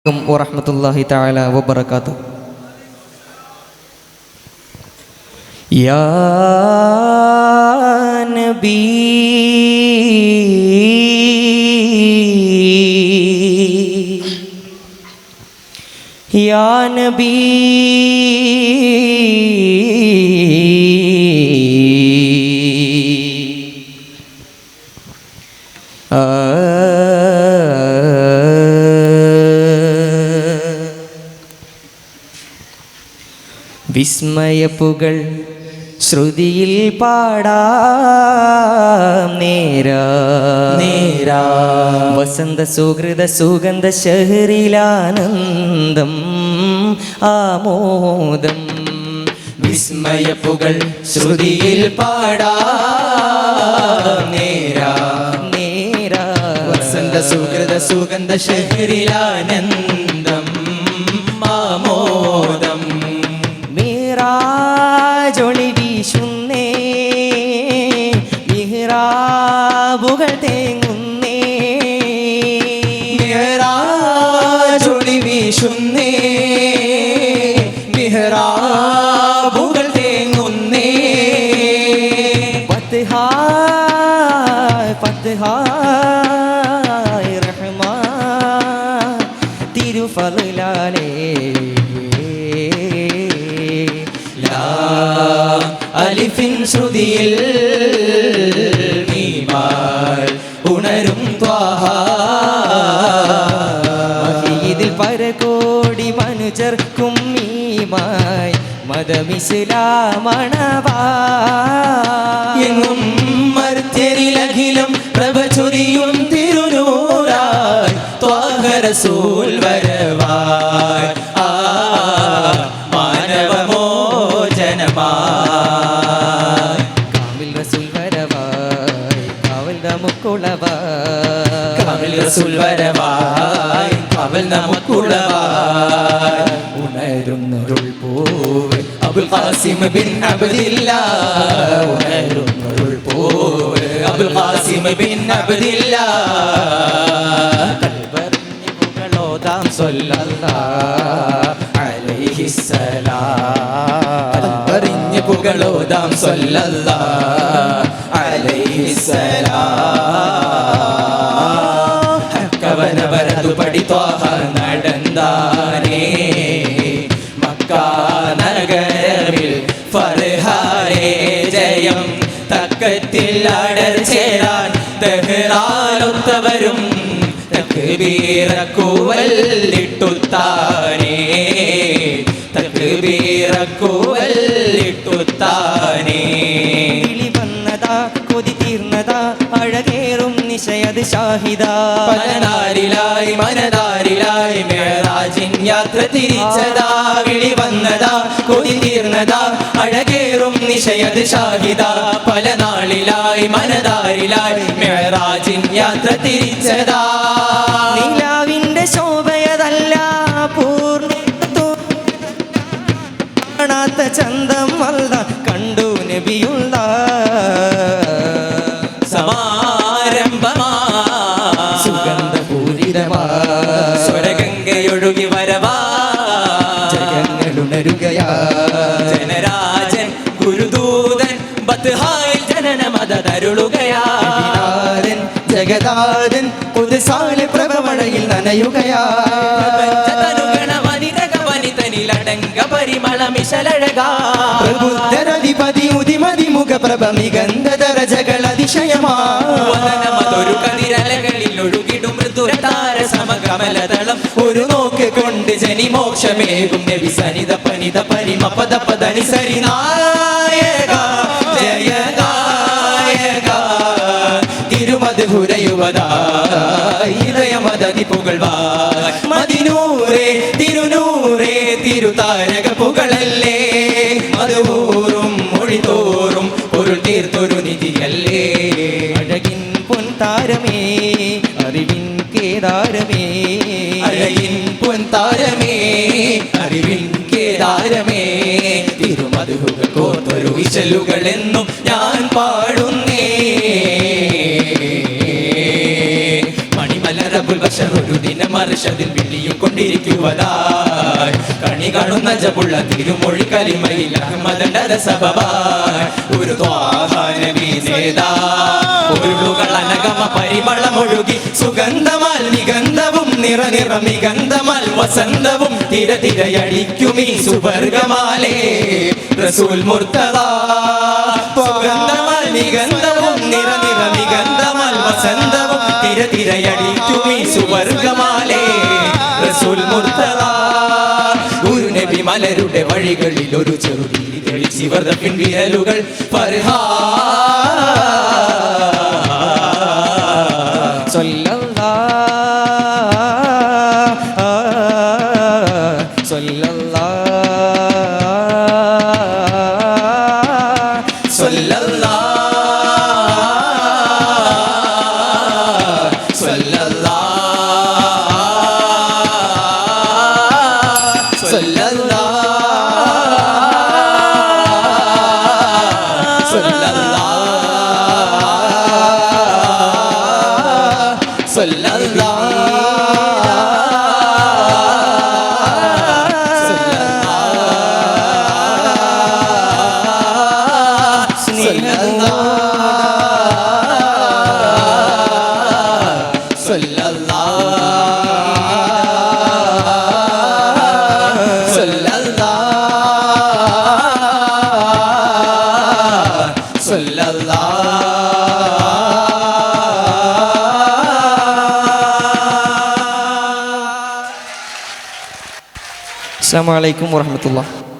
warahmatullahi ta'ala wabarakatuh. Ya Nabi, Ya Nabi, വിസ്മയപ്പുകൾ ശ്രുതിയിൽ പാടാം നേരാ നേരാ വസന്ത സുഹൃത സുഗന്ധ ശഹരിലാനന്ദം ആമോദം. വിസ്മയപ്പുകൾ ശ്രുതിയിൽ പാടാം നേരാ നേരാ വസന്ത സുഹൃത സുഗന്ധ ശഹരിലാനന്ദം ആമോദം. മിഹ്റാജൊളി വീശുന്നേ, മിഹ്റാബുകൾ തേങ്ങുന്നേ, മിഹ്റാജൊളി വീശുന്നേ, മിഹ്റാബുകൾ തേങ്ങുന്നേ. ഫത്ഹായ് ഫത്ഹായ് റഹ്മാൻ തിരുഫളാലേ അലിഫിൻ ശ്രുതിയിൽ മീമായി ഉണരും ത്വാഹ. ഇതിൽ പരകോടി മനുജർക്കും മീമായി മതമിസ്ലാമണവായെങ്ങും മർത്യരിലഖിലം പ്രഭ ചൊരിയും തിരുനൂറായി ത്വാഹ റസൂൽ വരവായി മാനവമോചനമായി. കാമിൽ റസൂൽ വരവായി കാവൽ നമുക്കുളവായി, കാമിൽ റസൂൽ വരവായി കാവൽ നമുക്കുളവായി. ഉണരുന്നരുൾ പൂവ് അബുൽ ഖാസിം ബിൻ അബ്ദില്ലാഹ്, ഉണരുന്നരുൾ പൂവ് അബുൽ ഖാസിം ബിൻ അബ്ദില്ലാഹ്. കൽബറിഞ്ഞ് പുകളോതാം സ്വല്ലല്ലാഹു അലൈഹിസ്സലാം, കൽബറിഞ്ഞ് പുകളോതാം സ്വല്ലല്ലാഹു അലൈഹിസ്സലാം. ഹക്കവന വരതു പടി ത്വാഹ നടந்தாനേ മക്ക നഗരമിൽ ഫർഹാനേ ജയം. തക്കത്തിൽ അടർ ചേരാൻ തെഹ്റാനൊത്തവരും തക്ബീറക്കുവല്ലിട്ടുത്താനേ, തക്ബീറക്കുവല്ലിട്ടുത്താനേ. കിളി വന്നതാ കൊതി തീർന്നതാ അഴകേറും നിശയത് ഷാഹിദാ. പലനാരിലായി മനതാരിലായി മിഅ്റാജിൻ യാത്ര തിരിച്ചതാ. വിളി വന്നതാ കൊതി തീർന്നതാ അഴകേറും നിശയത് ഷാഹിദാ. പല നാളിലായി മനതാരിലായി മിഅ്റാജിൻ യാത്ര തിരിച്ചതാ. നിലാവിന്റെ ശോഭയതല്ല പൂർണ്ണ കാണാത്ത ചന്തം അല്ല കണ്ടു നബിയുള്ള സമാരംഭമാ സുഗന്ധപൂരിതമാ സ്വരഗംഗയൊഴുകി വരവാ. ജഗങ്ങളുണരുകയാ ജനരാജൻ ഗുരുദൂതൻ ബത്ഹായിൽ ജനനമതരുളുകയാ. ജഗദാദൻ പുതുസാല് പ്രഭമഴയിൽ നനയുകയാ. വനിതനിലടങ്ക പരിമളമിശലഴകാ. പ്രബുദ്ധരധിപതി ഉദിമതി മുഖപ്രഭ മികന്ധരജകൾ അതിശയമാ. വദനമതൊരു കതിരലകളിൽ ഒഴുകിടും മൃദുരതാര സമകമലതളം. ഒരു നോക്ക് കൊണ്ട് ജനിമോക്ഷമേകും നബി സനിത പനിത പരിമ പദ പദനി സരിനായക ജയഗായക. തിരുമത് ഹുരയുവതായി ഹൃദയമദനി പുകഴ്വായ്. മദിനൂരേ തിരുനൂരേ തിരുതാരക പുകളല്ലേ. മധുഹൂറും മൊഴിതോറും പൊരുൾ തീർത്തൊരു നിധിയല്ലേ. അഴകിൻ പൊൻതാരമേ അറിവിൻ കേദാരമേ, അഴകിൻ പൊൻതാരമേ അറിവിൻ കേദാരമേ. തിരുമധുകൾ കോർത്തൊരു വിശലുകളെന്നും ഞാൻ പാടുന്നേ. മണിമലർ അഷ്റഫുൽ ബശർ ഒരു ദിനം അർശദിൽ വിളിയും കൊണ്ടിരിക്കുവതായി കണി കാണുന്ന ജബുള്ള തിരുമൊഴി കലിമയിൽ അഹമ്മദന്റെ സബബായി ഒരു ത്വാഹ നബി നേതാ ഉരുളുകൾ അനഗമ പരിമളമൊഴുകി സുഗന്ധമാൽ നിഗന്ധവും നിറനിറമിഗന്ധമാൽ വസന്തവും തിരതിരയടിക്കുമീ സുവർഗമാലേ റസൂൽ മുർത്തദ സുഗന്ധമാൽ നിഗന്ധവും നിറനിറമിഗന്ധമാൽ വസന്തവും തിരതിരയടിക്കുമീ സുവർഗമാലേ റസൂൽ മുർത്തദ ഒരു നബി മലരുടെ വഴികളിൽ ഒരു ചെറുതിരി തെളിച്ചിവർദ്ധ പിൻവിരലുകൾ ഫർഹാ അസ്സലാമു അലൈക്കും വറഹ്മത്തുള്ളാഹി.